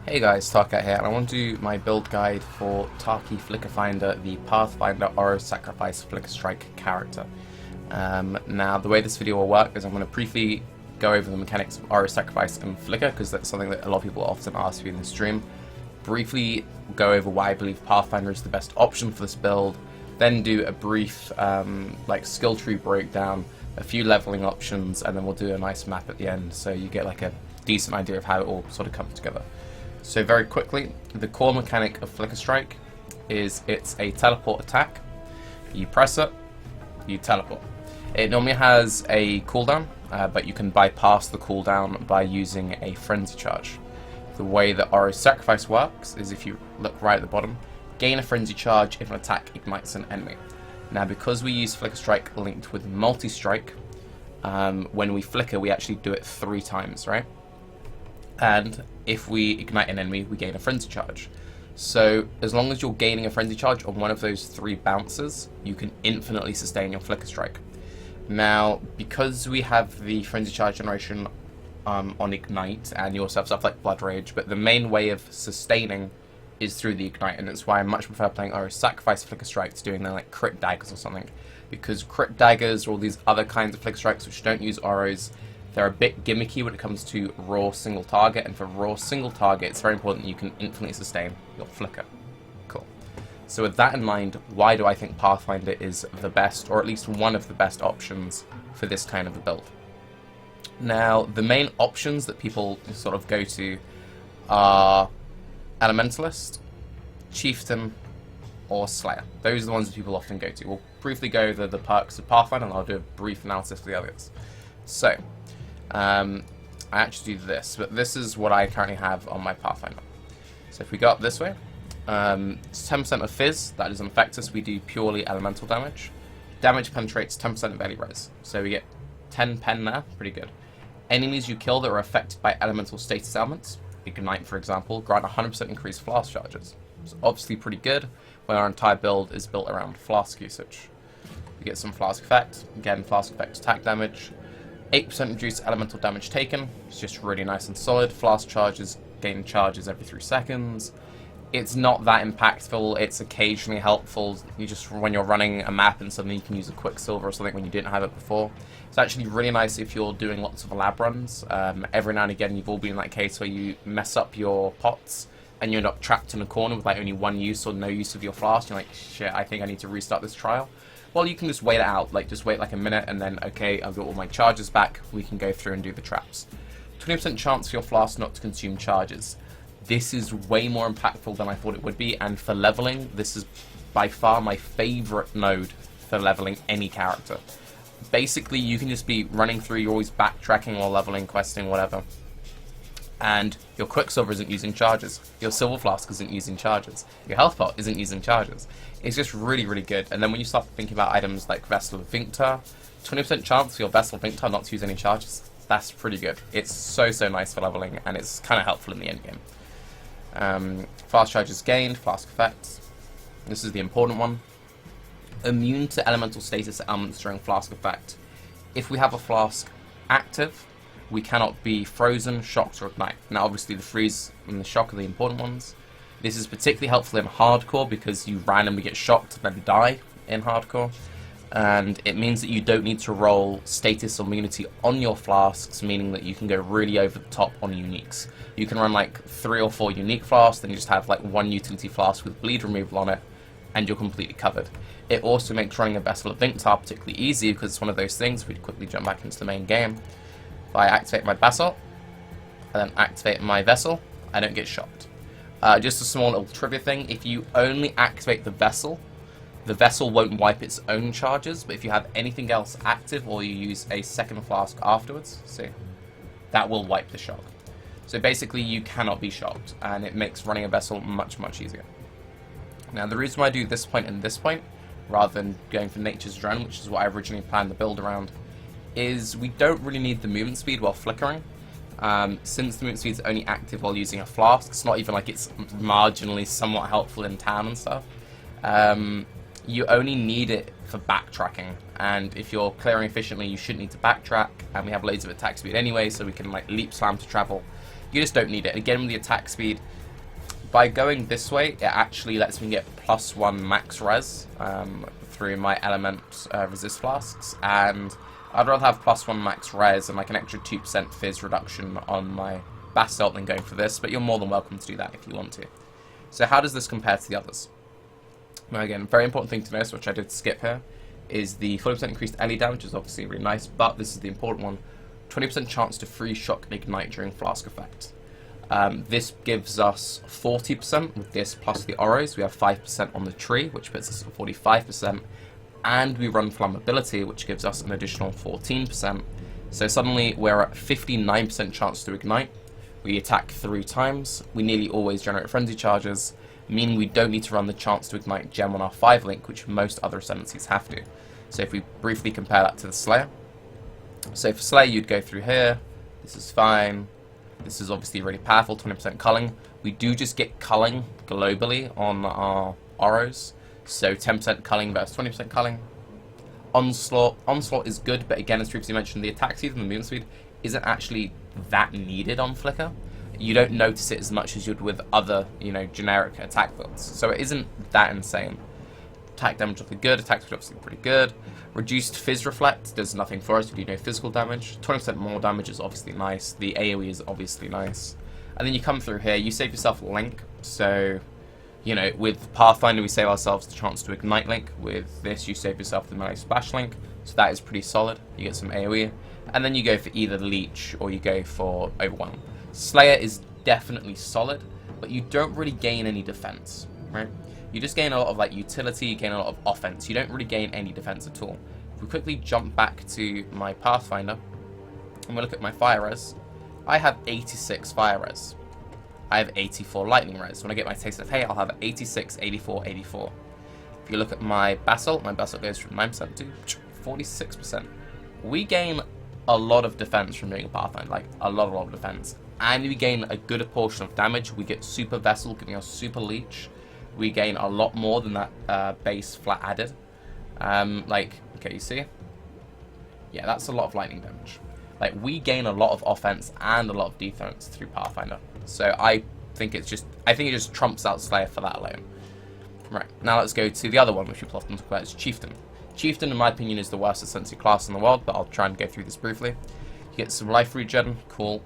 Hey guys, Tarkat here, and I want to do my build guide for Taki Flickerfinder, the Pathfinder Oros Sacrifice Flicker Strike character. Now, the way this video will work is I'm going to briefly go over the mechanics of Oros Sacrifice and Flicker, because that's something that a lot of people often ask me in the stream. Briefly go over why I believe Pathfinder is the best option for this build, then do a brief skill tree breakdown, a few leveling options, and then we'll do a nice map at the end, so you get like a decent idea of how it all sort of comes together. So very quickly, the core mechanic of Flicker Strike is it's a teleport attack. You press it, you teleport. It normally has a cooldown, but you can bypass the cooldown by using a Frenzy Charge. The way that Oros Sacrifice works is if you look right at the bottom, gain a Frenzy Charge if an attack ignites an enemy. Now because we use Flicker Strike linked with Multi-Strike, when we flicker we actually do it 3 times, right? And if we ignite an enemy, we gain a Frenzy Charge. So as long as you're gaining a Frenzy Charge on one of those 3 bounces, you can infinitely sustain your Flicker Strike. Now, because we have the Frenzy Charge generation on Ignite, and you also have stuff like Blood Rage, but the main way of sustaining is through the Ignite, and that's why I much prefer playing Oros Sacrifice Flicker Strike to doing like Crit Daggers or something. Because Crit Daggers or all these other kinds of Flicker Strikes which don't use Oros, they're a bit gimmicky when it comes to raw single target, and for raw single target, it's very important that you can infinitely sustain your flicker. Cool. So with that in mind, why do I think Pathfinder is the best, or at least one of the best options for this kind of a build? Now, the main options that people sort of go to are Elementalist, Chieftain, or Slayer. Those are the ones that people often go to. We'll briefly go over the perks of Pathfinder, and I'll do a brief analysis for the others. So, I actually do this, but this is what I currently have on my Pathfinder. So if we go up this way, it's 10% of Fizz, that doesn't affect us, we do purely elemental damage. Damage penetrates 10% of any res, so we get 10 pen there, pretty good. Enemies you kill that are affected by elemental status elements, Ignite for example, grant 100% increased flask charges. It's obviously pretty good when our entire build is built around flask usage. We get some flask effect, again flask effect attack damage. 8% reduced elemental damage taken, it's just really nice and solid. Flask charges gain charges every 3 seconds. It's not that impactful, it's occasionally helpful. You just, when you're running a map and suddenly you can use a Quicksilver or something when you didn't have it before. It's actually really nice if you're doing lots of lab runs. Every now and again you've all been in that case where you mess up your pots and you end up trapped in a corner with like only 1 use or no use of your flask. You're like, shit, I think I need to restart this trial. Well, you can just wait it out, like just wait like a minute and then, okay, I've got all my charges back, we can go through and do the traps. 20% chance for your flask not to consume charges. This is way more impactful than I thought it would be, and for leveling, this is by far my favorite node for leveling any character. Basically, you can just be running through, you're always backtracking while leveling, questing, whatever. And your Quicksilver isn't using charges, your Silver Flask isn't using charges, your Health Pot isn't using charges. It's just really, really good. And then when you start thinking about items like Vessel of Vinctar, 20% chance for your Vessel of Vinctar not to use any charges. That's pretty good. It's so nice for leveling, and it's kind of helpful in the endgame. Flask charges gained, flask effects. This is the important one. Immune to elemental status elements during flask effect. If we have a flask active, we cannot be frozen, shocked, or ignite. Now obviously the freeze and the shock are the important ones. This is particularly helpful in hardcore because you randomly get shocked and then die in hardcore. And it means that you don't need to roll status or immunity on your flasks, meaning that you can go really over the top on uniques. You can run like 3 or 4 unique flasks, then you just have like 1 utility flask with bleed removal on it, and you're completely covered. It also makes running a Vessel of Vinctar particularly easy because it's one of those things. We'd quickly jump back into the main game. If I activate my Vessel, and then activate my Vessel, I don't get shocked. Just a small little trivia thing, if you only activate the Vessel won't wipe its own charges, but if you have anything else active or you use a second flask afterwards, see, that will wipe the shock. So basically you cannot be shocked, and it makes running a Vessel much, much easier. Now the reason why I do this point and this point, rather than going for Nature's Drone, which is what I originally planned the build around, is we don't really need the movement speed while flickering. Since the movement speed is only active while using a flask, it's not even like it's marginally somewhat helpful in town and stuff. You only need it for backtracking, and if you're clearing efficiently you shouldn't need to backtrack, and we have loads of attack speed anyway, so we can like leap slam to travel. You just don't need it. Again, with the attack speed, by going this way, it actually lets me get +1 max res through my element resist flasks, and I'd rather have +1 max res and like an extra 2% fizz reduction on my basalt than going for this, but you're more than welcome to do that if you want to. So how does this compare to the others? Now again, very important thing to notice, which I did skip here, is the 40% increased LE damage is obviously really nice, but this is the important one. 20% chance to freeze, shock, and ignite during flask effect. This gives us 40% with this plus the Oros. We have 5% on the tree, which puts us at 45%. And we run flammability, which gives us an additional 14%. So suddenly we're at 59% chance to ignite. We attack 3 times. We nearly always generate frenzy charges, meaning we don't need to run the chance to ignite gem on our 5 link, which most other ascendancies have to. So if we briefly compare that to the Slayer. So for Slayer, you'd go through here. This is fine. This is obviously really powerful, 20% culling. We do just get culling globally on our Oros. So 10% culling versus 20% culling. Onslaught is good, but again, as previously mentioned, the attack speed and the movement speed isn't actually that needed on Flicker. You don't notice it as much as you'd with other, generic attack builds. So it isn't that insane. Attack damage obviously good, attack speed obviously pretty good. Reduced Fizz Reflect does nothing for us, we do no physical damage. 20% more damage is obviously nice. The AoE is obviously nice. And then you come through here, you save yourself a link. So, with Pathfinder we save ourselves the chance to ignite link. With this you save yourself the melee splash link. So that is pretty solid. You get some AoE. And then you go for either Leech or you go for Overwhelm. Slayer is definitely solid, but you don't really gain any defense, right? You just gain a lot of utility, you gain a lot of offense. You don't really gain any defense at all. If we quickly jump back to my Pathfinder and we look at my fire res, I have 86 fire res. I have 84 lightning res. When I get my taste of hay, I'll have 86, 84, 84. If you look at my basalt goes from 9% to 46%. We gain a lot of defense from being a Pathfinder, like a lot of defense. And we gain a good portion of damage. We get super vessel, giving us super leech. We gain a lot more than that base flat added. Okay, you see? Yeah, that's a lot of lightning damage. We gain a lot of offense and a lot of defense through Pathfinder. So I think it just trumps out Slayer for that alone. Right, now let's go to the other one, which we often talk about, is Chieftain. Chieftain, in my opinion, is the worst ascendancy class in the world, but I'll try and go through this briefly. You get some life regen, cool.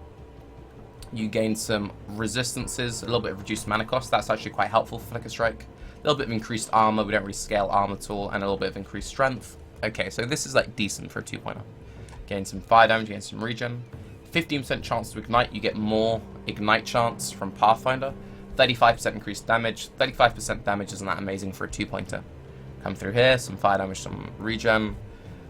You gain some resistances, a little bit of reduced mana cost. That's actually quite helpful for Flicker Strike. A little bit of increased armor. We don't really scale armor at all. And a little bit of increased strength. Okay, so this is decent for a 2.0. Gain some fire damage, gain some regen. 15% chance to ignite. You get more ignite chance from Pathfinder. 35% increased damage. 35% damage isn't that amazing for a 2.0. Come through here, some fire damage, some regen.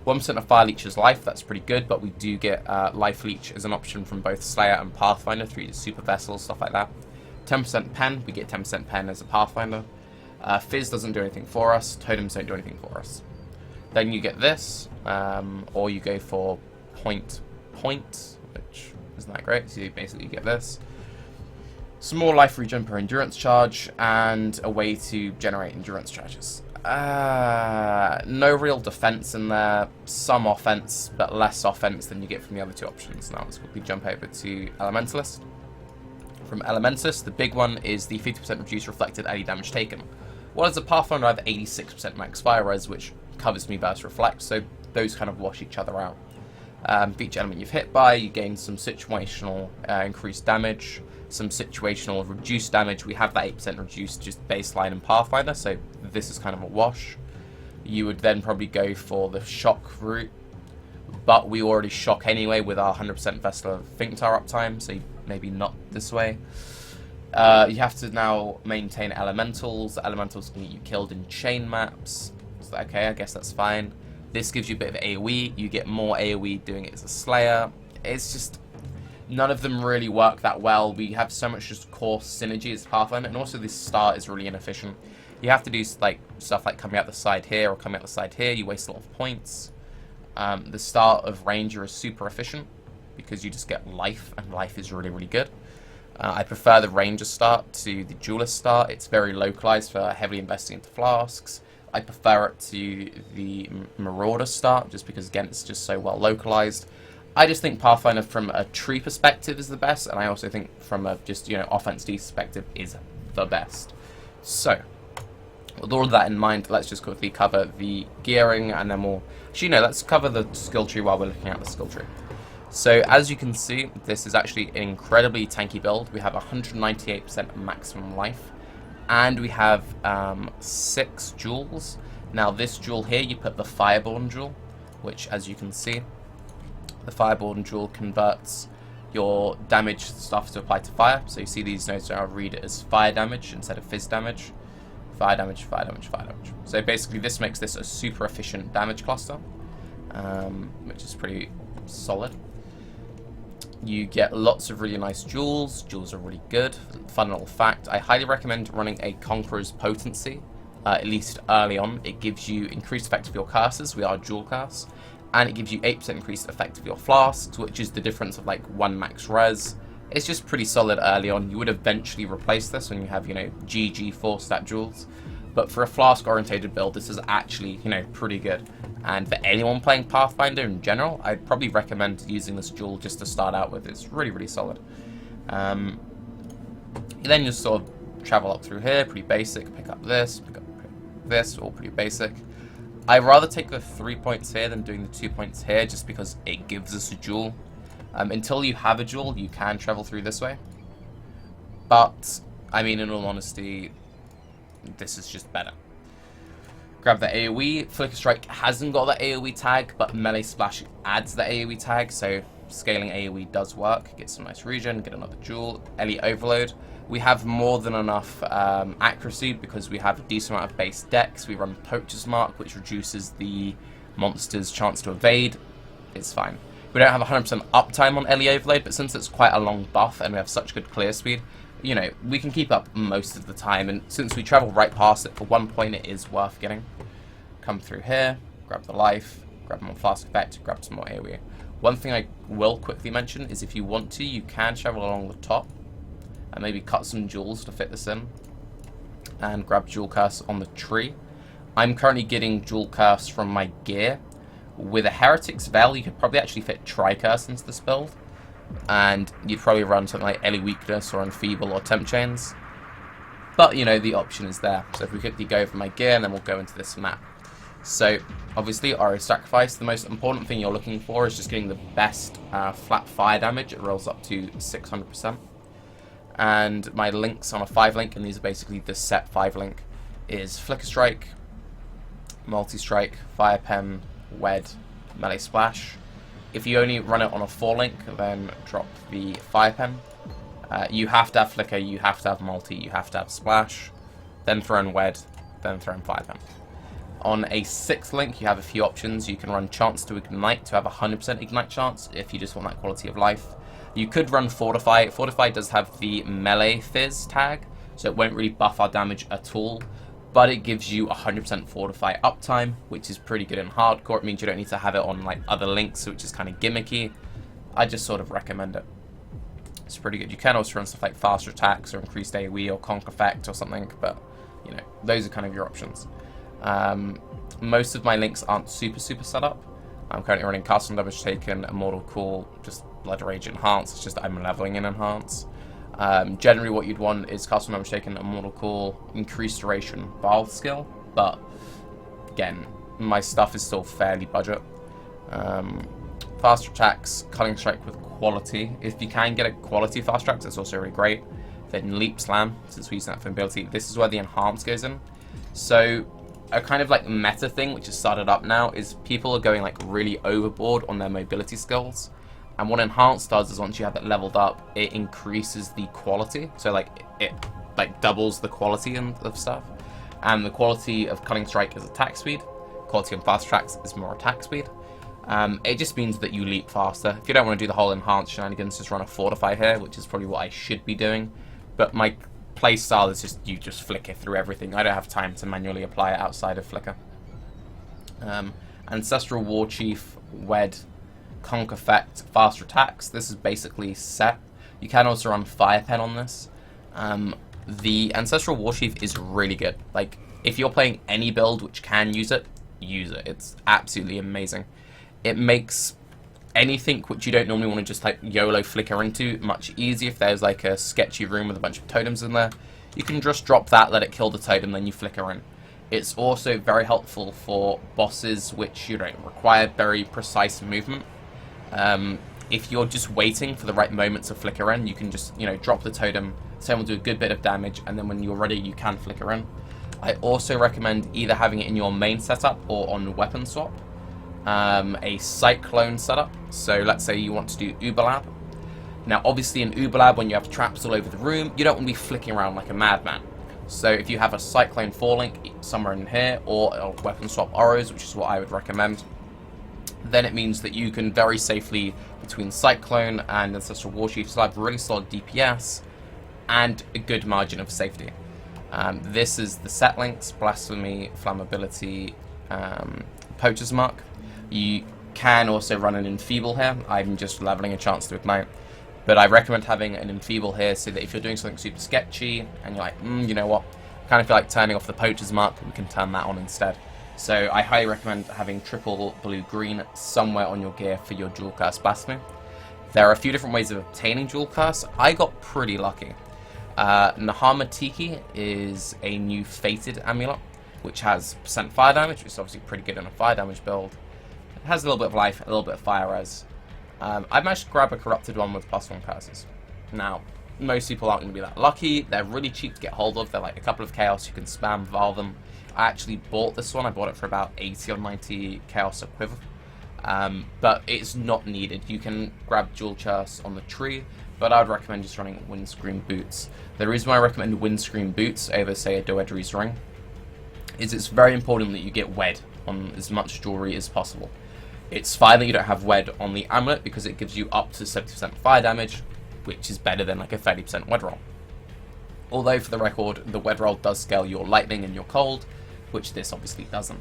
1% of Fire Leech's life, that's pretty good, but we do get Life Leech as an option from both Slayer and Pathfinder through the Super Vessels, stuff like that. 10% Pen, we get 10% Pen as a Pathfinder. Fizz doesn't do anything for us, Totems don't do anything for us. Then you get this, or you go for Point, which isn't that great, so basically you get this. Some more life regen per endurance charge, and a way to generate endurance charges. No real defense in there, some offense, but less offense than you get from the other two options. Now let's quickly jump over to Elementalist. From Elementalist, the big one is the 50% reduced reflected any damage taken. Well, as a Pathfinder, I have 86% max fire res, which covers me versus reflect, so those kind of wash each other out. For each element you've hit by, you gain some situational increased damage, some situational reduced damage. We have that 8% reduced just baseline in Pathfinder, so this is kind of a wash. You would then probably go for the shock route, but we already shock anyway with our 100% Vessel of Finctar uptime, so maybe not this way. You have to now maintain elementals. Elementals can get you killed in chain maps. So, okay, I guess that's fine. This gives you a bit of AoE. You get more AoE doing it as a Slayer. It's just, none of them really work that well. We have so much just core synergy as Pathfinder, and also this start is really inefficient. You have to do stuff like coming out the side here or coming out the side here. You waste a lot of points. The start of Ranger is super efficient because you just get life, and life is really, really good. I prefer the Ranger start to the Duelist start. It's very localized for heavily investing into Flasks. I prefer it to the Marauder start just because, again, it's just so well localized. I just think Pathfinder from a tree perspective is the best, and I also think from a just, you know, offense D perspective is the best. So, with all of that in mind, let's just quickly cover the gearing, and then we'll... Actually, no, let's cover the skill tree while we're looking at the skill tree. So, as you can see, this is actually an incredibly tanky build. We have 198% maximum life, and we have 6 jewels. Now, this jewel here, you put the Fireborn jewel, which, as you can see, the Fireborn jewel converts your damage stuff to apply to fire. So you see these notes now read it as fire damage instead of fizz damage. Fire damage, fire damage, fire damage. So basically this makes this a super efficient damage cluster, which is pretty solid. You get lots of really nice jewels. Jewels are really good. Fun little fact, I highly recommend running a Conqueror's Potency, at least early on. It gives you increased effect of your curses. We are dual curse. And it gives you 8% increased effect of your flasks, which is the difference of like 1 max res. It's just pretty solid early on. You would eventually replace this when you have, you know, GG 4-stat jewels. But for a flask-orientated build, this is actually, you know, pretty good. And for anyone playing Pathfinder in general, I'd probably recommend using this jewel just to start out with. It's really, really solid. You then just sort of travel up through here, pretty basic. Pick up this, all pretty basic. I'd rather take the 3 points here than doing the 2 points here, just because it gives us a jewel. Until you have a jewel, you can travel through this way. But, I mean, in all honesty, this is just better. Grab the AoE. Flicker Strike hasn't got the AoE tag, but Melee Splash adds the AoE tag, so scaling AoE does work. Get some nice regen, get another jewel. Elite Overload. We have more than enough accuracy because we have a decent amount of base dex. We run Poacher's Mark, which reduces the monster's chance to evade. It's fine. We don't have 100% uptime on Elite Overload, but since it's quite a long buff and we have such good clear speed, you know, we can keep up most of the time. And since we travel right past it for 1 point, it is worth getting. Come through here, grab the life, grab more flask effect, grab some more AoE. One thing I will quickly mention is if you want to, you can travel along the top and maybe cut some jewels to fit this in and grab Jewel Curse on the tree. I'm currently getting Jewel Curse from my gear. With a Heretic's Veil, you could probably actually fit Tri-Curse into this build, and you'd probably run something like Ellie Weakness or Enfeeble or Temp Chains. But, you know, the option is there. So if we quickly go over my gear, and then we'll go into this map. So, obviously, Oros Sacrifice, the most important thing you're looking for is just getting the best flat fire damage. It rolls up to 600%. And my links on a 5-link, and these are basically the set 5-link, is Flicker Strike, Multi-Strike, Fire Pen, Wed, Melee Splash. If you only run it on a 4-link, then drop the Fire Pen. You have to have Flicker, you have to have Multi, you have to have Splash, then throw in Wed, then throw in Fire Pen. On a 6th link, you have a few options. You can run Chance to Ignite to have a 100% Ignite chance if you just want that quality of life. You could run Fortify. Fortify does have the Melee Fizz tag, so it won't really buff our damage at all, but it gives you 100% Fortify uptime, which is pretty good in hardcore. It means you don't need to have it on like other links, which is kind of gimmicky. I just sort of recommend it. It's pretty good. You can also run stuff like faster attacks or increased AoE or Conk Effect or something, but you know, those are kind of your options. Most of my links aren't super set up. I'm currently running Castle Damage Taken, Immortal Call, just Blood Rage Enhance. It's just I'm leveling in Enhance. Generally what you'd want is Castle Damage Taken, Immortal Call, Increased Duration, Bald Skill, but again, my stuff is still fairly budget. Faster attacks, Cutting Strike with quality. If you can get a quality fast track, that's also really great. Then Leap Slam, since we use that for ability. This is where the Enhance goes in. So a kind of like meta thing which has started up now is people are going like really overboard on their mobility skills, and what Enhance does is once you have it leveled up, it increases the quality, so like it like doubles the quality of stuff, and the quality of Cutting Strike is attack speed, quality on fast tracks is more attack speed. It just means that you leap faster. If you don't want to do the whole Enhance shenanigans, just run a Fortify here, which is probably what I should be doing, but my play style is just you just flicker through everything. I don't have time to manually apply it outside of flicker. Ancestral War Chief, Wed, Conk Effect, faster attacks. This is basically set. You can also run Fire Pen on this. The Ancestral War Chief is really good. Like if you're playing any build which can use it, use it. It's absolutely amazing. It makes anything which you don't normally want to just like YOLO flicker into, much easier if there's like a sketchy room with a bunch of totems in there. You can just drop that, let it kill the totem, then you flicker in. It's also very helpful for bosses which, you know, require very precise movement. If you're just waiting for the right moment to flicker in, you can just, you know, drop the totem, totem will do a good bit of damage, and then when you're ready, you can flicker in. I also recommend either having it in your main setup or on weapon swap. A cyclone setup, so let's say you want to do Uberlab. Now obviously in Uberlab, when you have traps all over the room, you don't want to be flicking around like a madman. So if you have a cyclone 4-link somewhere in here, or a weapon swap Oros, which is what I would recommend, then it means that you can very safely, between Cyclone and Ancestral Warchief, still have really solid DPS and a good margin of safety. This is the set links: Blasphemy, Flammability, Poacher's Mark. You can also run an Enfeeble here. I'm just leveling a chance to ignite. But I recommend having an Enfeeble here so that if you're doing something super sketchy and you're like, you know what, I kind of feel like turning off the Poacher's Mark, we can turn that on instead. So I highly recommend having triple blue-green somewhere on your gear for your Dual Curse Blasphemy. There are a few different ways of obtaining Dual Curse. I got pretty lucky. Nahama Tiki is a new Fated Amulet, which has % fire damage, which is obviously pretty good in a fire damage build. It has a little bit of life, a little bit of fire res. I managed to grab a corrupted one with +1 curses. Now, most people aren't going to be that lucky. They're really cheap to get hold of. They're like a couple of chaos. You can spam Val them. I actually bought this one. I bought it for about 80 or 90 chaos equivalent. But it's not needed. You can grab Jewel Churse on the tree, but I would recommend just running Windscreen Boots. The reason why I recommend Windscreen Boots over, say, a Doedri's Ring is it's very important that you get Wed on as much jewelry as possible. It's fine that you don't have Wed on the amulet because it gives you up to 70% fire damage, which is better than like a 30% Wed roll. Although, for the record, the Wed roll does scale your lightning and your cold, which this obviously doesn't.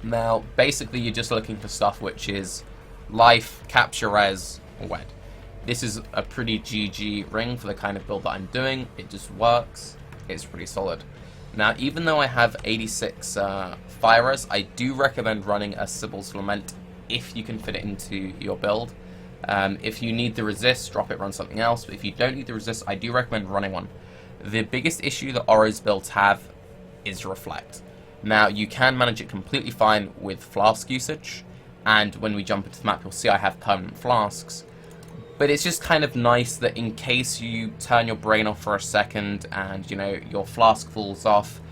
Now, basically, you're just looking for stuff which is life, capture res, or Wed. This is a pretty GG ring for the kind of build that I'm doing. It just works. It's pretty solid. Now, even though I have 86 fire res, I do recommend running a Sibyl's Lament if you can fit it into your build. If you need the resist, drop it, run something else. But if you don't need the resist, I do recommend running one. The biggest issue that Oros builds have is Reflect. Now, you can manage it completely fine with Flask usage, and when we jump into the map, you'll see I have permanent Flasks. But it's just kind of nice that in case you turn your brain off for a second and, you know, your Flask falls off,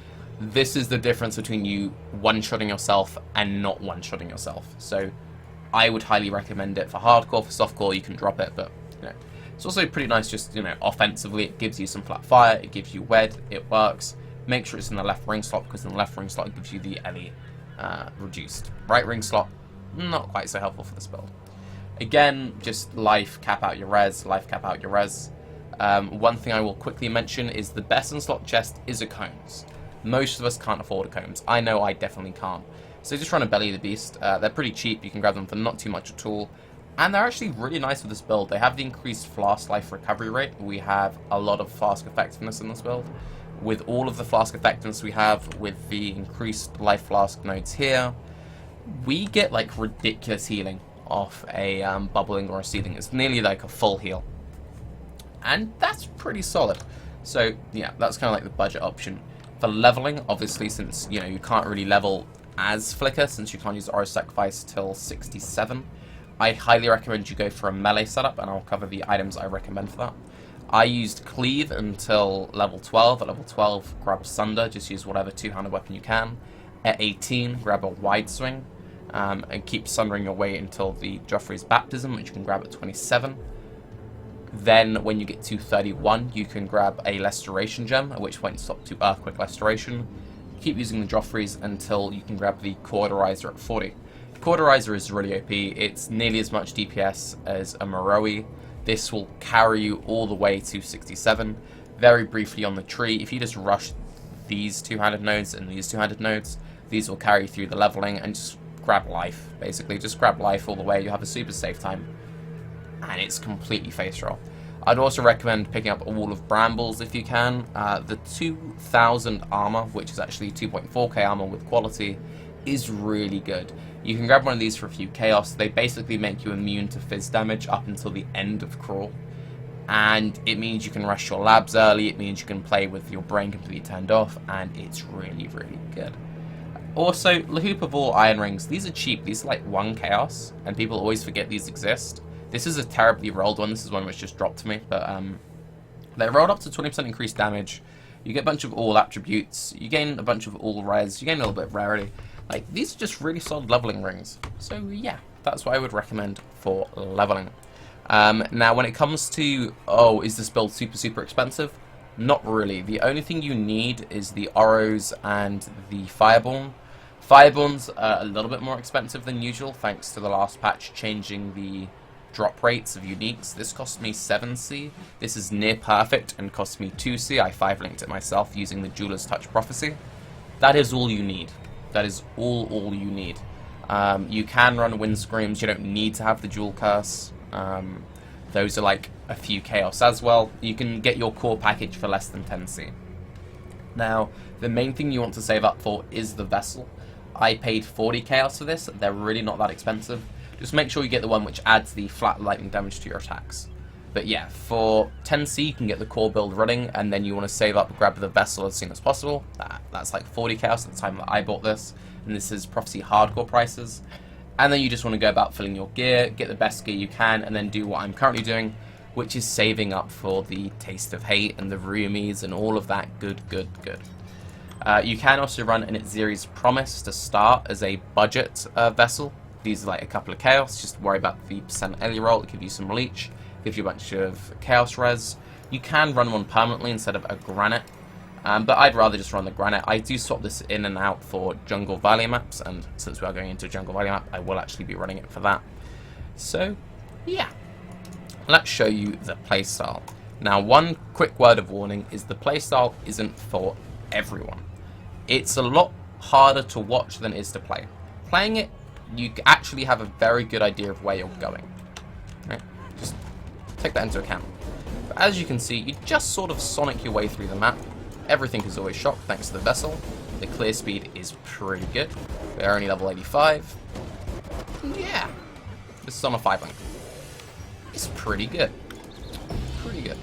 this is the difference between you one-shotting yourself and not one-shotting yourself. So I would highly recommend it for hardcore. For softcore, you can drop it, but, you know, it's also pretty nice just, you know, offensively. It gives you some flat fire, it gives you Wed, it works. Make sure it's in the left ring slot, because in the left ring slot it gives you the Ellie reduced. Right ring slot, not quite so helpful for this build. Again, just life, cap out your res, life, cap out your res. One thing I will quickly mention is the best in slot chest is a cones. Most of us can't afford a cones. I know I definitely can't. So just run a Belly of the Beast. They're pretty cheap, you can grab them for not too much at all. And they're actually really nice with this build. They have the increased Flask life recovery rate. We have a lot of Flask effectiveness in this build. With all of the Flask effectiveness we have, with the increased life Flask nodes here, we get like ridiculous healing off a bubbling or a seething. It's nearly like a full heal. And that's pretty solid. So yeah, that's kind of like the budget option. For leveling, obviously, since, you know, you can't really level as Flicker, since you can't use Oros Sacrifice till 67, I highly recommend you go for a melee setup, and I'll cover the items I recommend for that. I used Cleave until level 12. At level 12, grab Sunder. Just use whatever two-handed weapon you can. At 18, grab a Wide Swing. And keep sundering your way until the Joffrey's Baptism, which you can grab at 27. Then, when you get to 31, you can grab a Restoration Gem, at which point you stop to Earthquake Restoration. Keep using the Joffreys until you can grab the Cauterizer at 40. The Cauterizer is really OP. It's nearly as much DPS as a Moroi. This will carry you all the way to 67. Very briefly on the tree, if you just rush these two-handed nodes and these two-handed nodes, these will carry you through the leveling, and just grab life, basically. Just grab life all the way. You have a super safe time, and it's completely face roll. I'd also recommend picking up a Wall of Brambles if you can. The 2000 armor, which is actually 2.4k armor with quality, is really good. You can grab one of these for a few chaos. They basically make you immune to fizz damage up until the end of crawl. And it means you can rush your labs early, it means you can play with your brain completely turned off, and it's really, really good. Also, the Hoop of all Iron Rings, these are cheap, these are like 1 chaos, and people always forget these exist. This is a terribly rolled one, this is one which just dropped to me, but they rolled up to 20% increased damage, you get a bunch of all attributes, you gain a bunch of all res, you gain a little bit of rarity. Like, these are just really solid leveling rings. So yeah, that's what I would recommend for leveling. Now, when it comes to, oh, is this build super expensive? Not really. The only thing you need is the Oros and the Fireborn. Fireborns are a little bit more expensive than usual, thanks to the last patch changing the drop rates of uniques. This cost me 7C. This is near perfect and cost me 2C. I 5-linked it myself using the Jeweler's Touch Prophecy. That is all you need. That is all you need. You can run Wind Screams. You don't need to have the Jewel Curse. Those are like a few chaos as well. You can get your core package for less than 10C. Now, the main thing you want to save up for is the Vessel. I paid 40 chaos for this. They're really not that expensive. Just make sure you get the one which adds the flat lightning damage to your attacks. But yeah, for 10C you can get the core build running, and then you want to save up and grab the Vessel as soon as possible. That's like 40 chaos at the time that I bought this, and this is Prophecy hardcore prices. And then you just want to go about filling your gear, get the best gear you can, and then do what I'm currently doing, which is saving up for the Taste of Hate and the Roomies and all of that good. You can also run an Itziri's Promise to start as a budget vessel. These are like a couple of chaos, just worry about the percent Ellie roll, it gives you some leech, gives you a bunch of chaos res. You can run one permanently instead of a granite, but I'd rather just run the granite. I do swap this in and out for Jungle Valley maps, and since we are going into Jungle Valley map, I will actually be running it for that. So, yeah. Let's show you the playstyle. Now, one quick word of warning is the playstyle isn't for everyone. It's a lot harder to watch than it is to play. Playing it, you actually have a very good idea of where you're going. Right? Just take that into account. But as you can see, you just sort of sonic your way through the map. Everything is always shocked thanks to the Vessel. The clear speed is pretty good. We're only level 85. And yeah, this is on a 5-link. It's pretty good. Pretty good.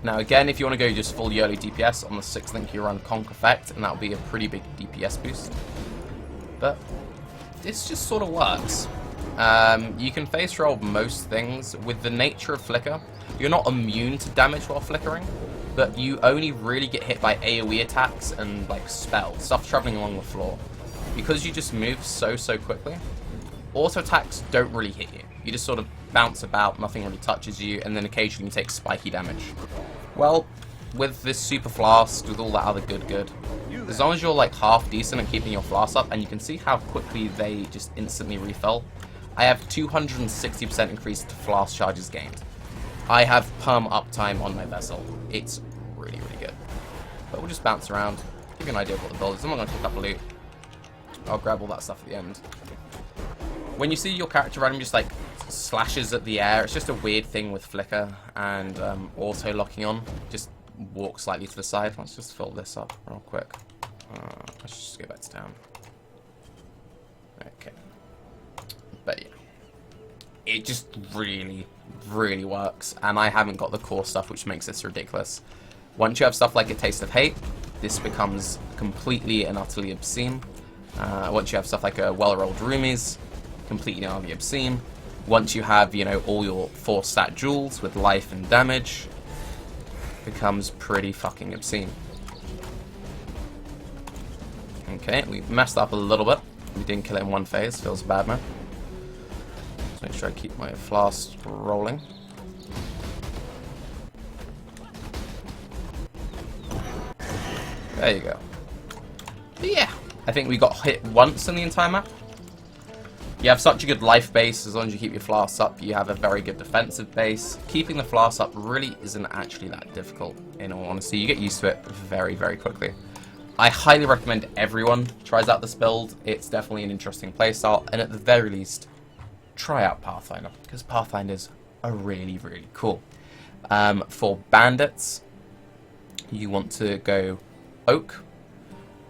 Now again, if you want to go just full YOLO DPS, on the 6th link you run Conk Effect, and that'll be a pretty big DPS boost. But this just sort of works. You can face roll most things. With the nature of Flicker, you're not immune to damage while flickering, but you only really get hit by AoE attacks and like spells, stuff traveling along the floor. Because you just move so quickly, auto attacks don't really hit you. You just sort of bounce about, nothing really touches you, and then occasionally you take spiky damage. Well, with this super flask, with all that other good, as long as you're like half decent at keeping your flasks up, and you can see how quickly they just instantly refill. I have 260% increased flask charges gained. I have perm uptime on my Vessel. It's really good. But we'll just bounce around, give you an idea of what the build is. I'm not going to pick up a loot. I'll grab all that stuff at the end. When you see your character running just like slashes at the air, it's just a weird thing with Flicker and auto locking on. Just walk slightly to the side. Let's just fill this up real quick. Let's just go back to town. Okay. But yeah, it just really works, and I haven't got the core stuff, which makes this ridiculous. Once you have stuff like a Taste of Hate, this becomes completely and utterly obscene. Once you have stuff like a well-rolled Roomies, completely and utterly obscene. Once you have, you know, all your 4-stat jewels with life and damage, becomes pretty fucking obscene. Okay, we messed up a little bit. We didn't kill it in one phase, feels bad, man. Let's make sure I keep my flask rolling. There you go. But yeah, I think we got hit once in the entire map. You have such a good life base, as long as you keep your flasks up, you have a very good defensive base. Keeping the flasks up really isn't actually that difficult, in all honesty. You get used to it very quickly. I highly recommend everyone tries out this build. It's definitely an interesting playstyle, and at the very least, try out Pathfinder, because Pathfinders are really cool. For bandits, you want to go Oak,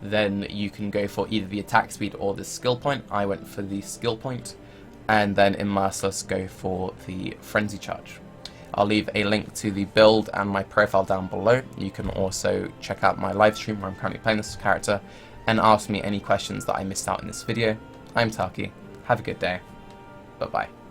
then you can go for either the attack speed or the skill point. I went for the skill point, and then in Merciless go for the Frenzy Charge. I'll leave a link to the build and my profile down below. You can also check out my live stream where I'm currently playing this character and ask me any questions that I missed out in this video. I'm Taki. Have a good day. Bye bye.